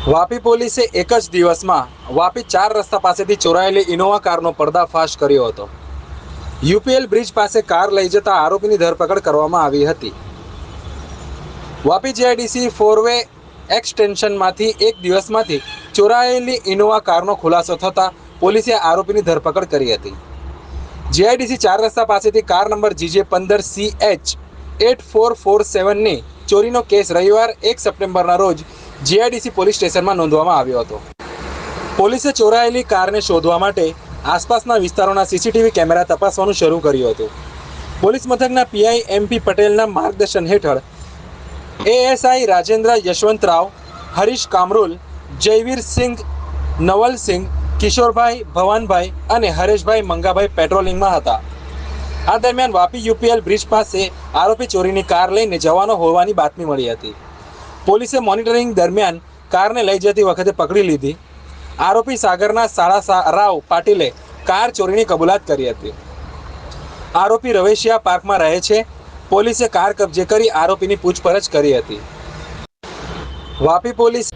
વાપી પોલીસે એક જ દિવસમાં વાપી 4 રસ્તા પાસેથી ચોરાયેલી ઇનોવા કારનો પર્દાફાશ કર્યો હતો। યુપીએલ બ્રિજ પાસે કાર લઈ જતા આરોપીની ધરપકડ કરવામાં આવી હતી। વાપી જીઆઈડીસી 4 વે એક્સટેન્શનમાંથી એક દિવસમાંથી ચોરાયેલી ઇનોવા કારનો ખુલાસો થતાં પોલીસે આરોપીની ધરપકડ કરી હતી। જીઆઈડીસી 4 રસ્તા પાસેથી કાર નંબર GJ15CH 8447ની ચોરીનો કેસ રવિવાર 1 સપ્ટેમ્બરના રોજ જીઆઈડીસી પોલીસ સ્ટેશનમાં નોંધવામાં આવ્યો હતો। પોલીસે ચોરાયેલી કારને શોધવા માટે આસપાસના વિસ્તારોના સીસીટીવી કેમેરા તપાસવાનું શરૂ કર્યું હતું। પોલીસ મથકના પીઆઈ MP પટેલના માર્ગદર્શન હેઠળ એએસઆઈ રાજેન્દ્ર યશવંતરાવ, હરીશ કામરુલ, જયવીર સિંઘ, નવલ સિંઘ, કિશોરભાઈ, ભવાનભાઈ અને હરેશભાઈ મંગાભાઈ પેટ્રોલિંગમાં હતા। આ દરમિયાન વાપી યુપીએલ બ્રિજ પાસે આરોપી ચોરીની કાર લઈને જવાનો હોવાની બાતમી મળી હતી। પોલીસે મોનિટરિંગ દરમિયાન કારને લઈ જતી વખતે પકડી લીધી। આરોપી સાગરના સાળા રાવ પાટીલે કાર ચોરીની કબૂલાત કરી હતી। આરોપી રવેશિયા પાર્કમાં રહે છે। પોલીસે કાર કબજે કરી આરોપીની પૂછપરછ કરી હતી। વાપી પોલીસે